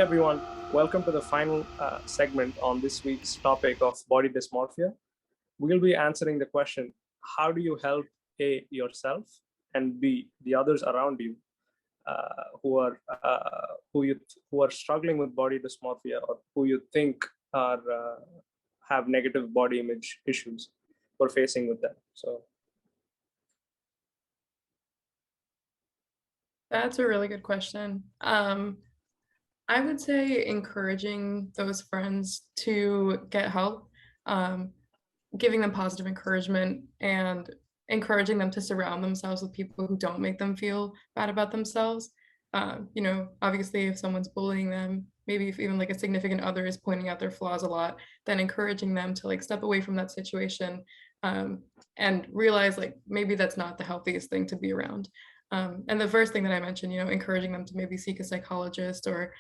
everyone, welcome to the final segment on this week's topic of body dysmorphia. We'll be answering the question, how do you help A, yourself, and B, the others around you who are struggling with body dysmorphia, or who you think are have negative body image issues or facing with them. So that's a really good question. I would say encouraging those friends to get help, giving them positive encouragement and encouraging them to surround themselves with people who don't make them feel bad about themselves. Obviously, if someone's bullying them, maybe if even like a significant other is pointing out their flaws a lot, then encouraging them to like step away from that situation and realize like maybe that's not the healthiest thing to be around. And the first thing that I mentioned, encouraging them to maybe seek a psychologist or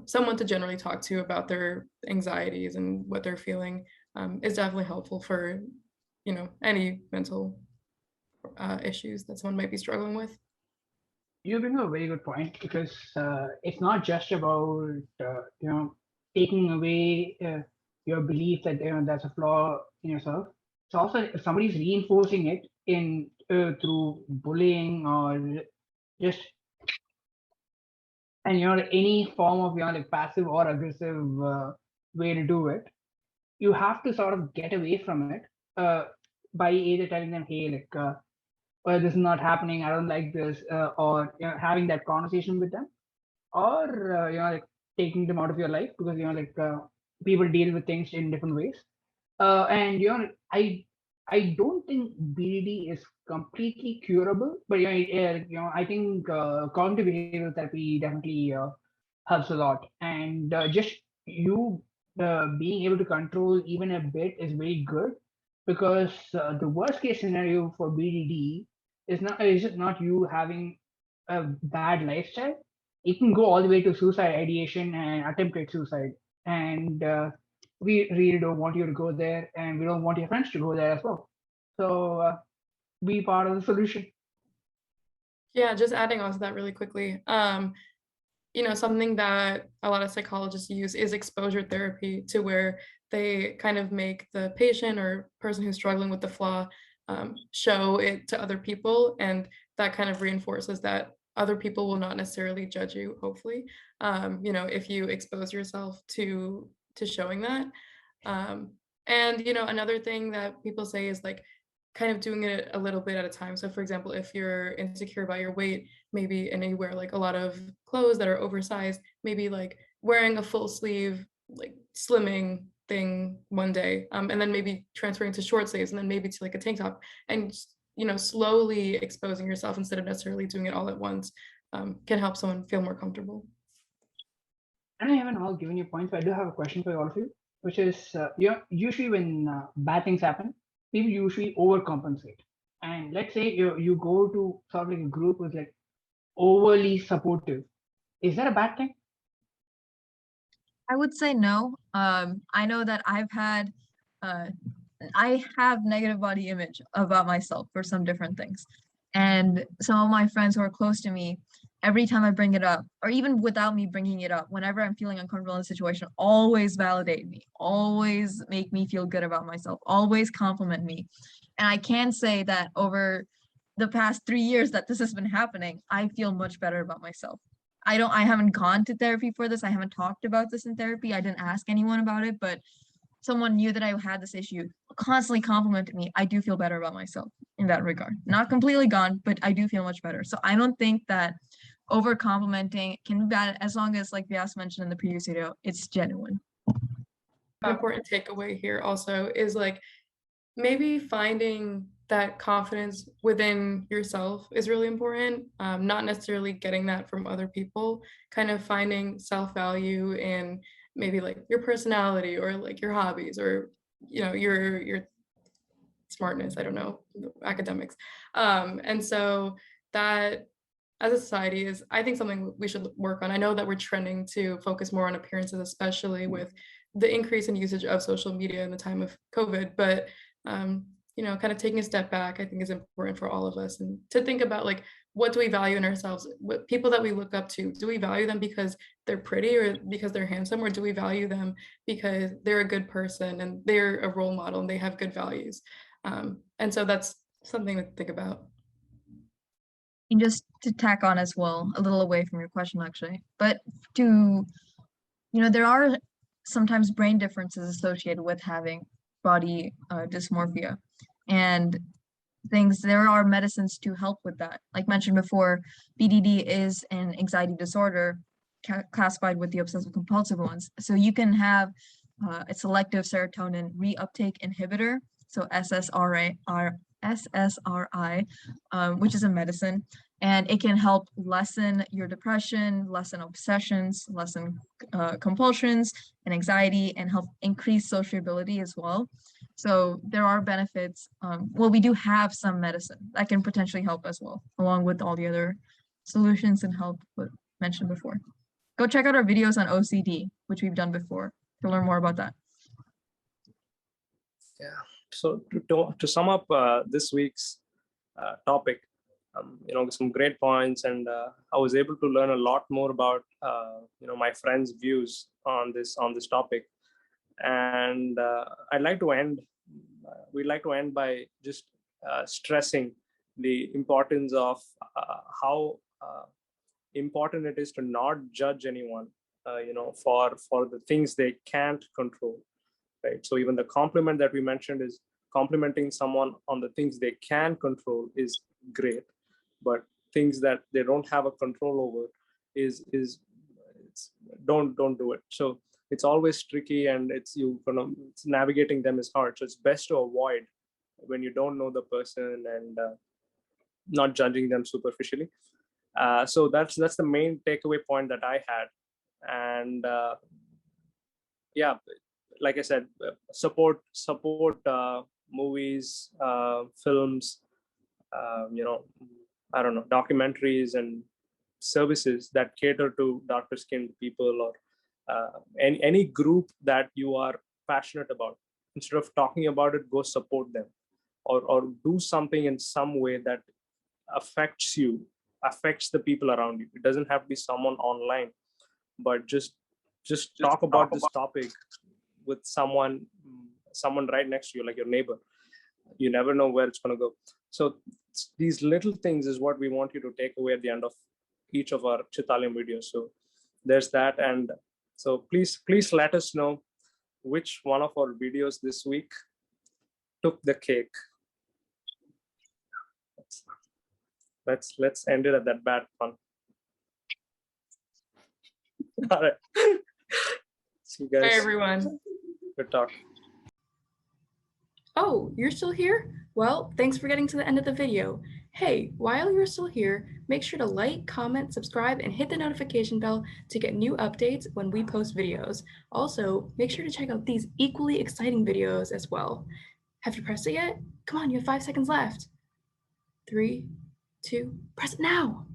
someone to generally talk to about their anxieties and what they're feeling is definitely helpful for, any mental issues that someone might be struggling with. You bring a very good point, because it's not just about taking away your belief that there's a flaw in yourself. It's also if somebody's reinforcing it in through bullying or just any form of like passive or aggressive way to do it. You have to sort of get away from it by either telling them, hey, like well, this is not happening, I don't like this, or having that conversation with them, or like taking them out of your life, because like people deal with things in different ways. And I don't think BDD is completely curable, but I think cognitive behavioral therapy definitely helps a lot, and just you being able to control even a bit is very good, because the worst case scenario for BDD is just not you having a bad lifestyle. It can go all the way to suicide ideation and attempted suicide, and we really don't want you to go there, and we don't want your friends to go there as well. So be part of the solution. Yeah, just adding on to that really quickly. Something that a lot of psychologists use is exposure therapy, to where they kind of make the patient or person who's struggling with the flaw show it to other people, and that kind of reinforces that other people will not necessarily judge you, hopefully, if you expose yourself to showing that. And another thing that people say is like kind of doing it a little bit at a time. So for example, if you're insecure about your weight, maybe, and you wear like a lot of clothes that are oversized, maybe like wearing a full sleeve like slimming thing one day, and then maybe transferring to short sleeves, and then maybe to like a tank top, and slowly exposing yourself instead of necessarily doing it all at once can help someone feel more comfortable. And I haven't all given you points, but I do have a question for all of you, which is usually when bad things happen, people usually overcompensate. And let's say you go to sort of like a group with like overly supportive. Is that a bad thing? I would say no. I know that I have negative body image about myself for some different things. And some of my friends who are close to me, every time I bring it up, or even without me bringing it up, whenever I'm feeling uncomfortable in a situation, always validate me, always make me feel good about myself, always compliment me. And I can say that over the past 3 years that this has been happening, I feel much better about myself. I haven't gone to therapy for this. I haven't talked about this in therapy. I didn't ask anyone about it, but someone knew that I had this issue, constantly complimented me. I do feel better about myself in that regard. Not completely gone, but I do feel much better. So I don't think that over complimenting can be bad, as long as, like Vyaas mentioned in the previous video, it's genuine. An important takeaway here also is like maybe finding that confidence within yourself is really important, not necessarily getting that from other people, kind of finding self-value in maybe like your personality or like your hobbies or your smartness, I don't know, academics, and so that as a society is, I think, something we should work on. I know that we're trending to focus more on appearances, especially with the increase in usage of social media in the time of COVID, but kind of taking a step back, I think is important for all of us, and to think about like, what do we value in ourselves? What people that we look up to, do we value them because they're pretty or because they're handsome, or do we value them because they're a good person and they're a role model and they have good values? And so that's something to think about. And just to tack on as well, a little away from your question, actually, but to, there are sometimes brain differences associated with having body dysmorphia, and there are medicines to help with that. Like mentioned before, BDD is an anxiety disorder classified with the obsessive compulsive ones. So you can have a selective serotonin reuptake inhibitor, so SSRI, which is a medicine, and it can help lessen your depression, lessen obsessions, lessen compulsions and anxiety, and help increase sociability as well. So there are benefits. Well, we do have some medicine that can potentially help as well, along with all the other solutions and help mentioned before. Go check out our videos on OCD, which we've done before, to learn more about that. Yeah. So to sum up this week's topic, some great points, and I was able to learn a lot more about my friends' views on this topic. And I'd like to end. We'd like to end by just stressing the importance of how important it is to not judge anyone, for the things they can't control. Right. So even the compliment that we mentioned is complimenting someone on the things they can control is great, but things that they don't have a control over don't do it. So it's always tricky, and it's navigating them is hard. So it's best to avoid when you don't know the person and not judging them superficially. So that's the main takeaway point that I had. And yeah, like I said, support movies, films, I don't know, documentaries and services that cater to darker-skinned people, or any group that you are passionate about. Instead of talking about it, go support them, or do something in some way that affects the people around you. It doesn't have to be someone online, but just talk about this topic with someone right next to you, like your neighbor. You never know where it's going to go. So these little things is what we want you to take away at the end of each of our Cittalayam videos. So there's that. And so please let us know which one of our videos this week took the cake. Let's end it at that bad fun. All right. See you guys. Bye, everyone. Good talk. Oh, you're still here? Well, thanks for getting to the end of the video. Hey, while you're still here, make sure to like, comment, subscribe, and hit the notification bell to get new updates when we post videos. Also, make sure to check out these equally exciting videos as well. Have you pressed it yet? Come on, you have 5 seconds left. 3, 2, press it now.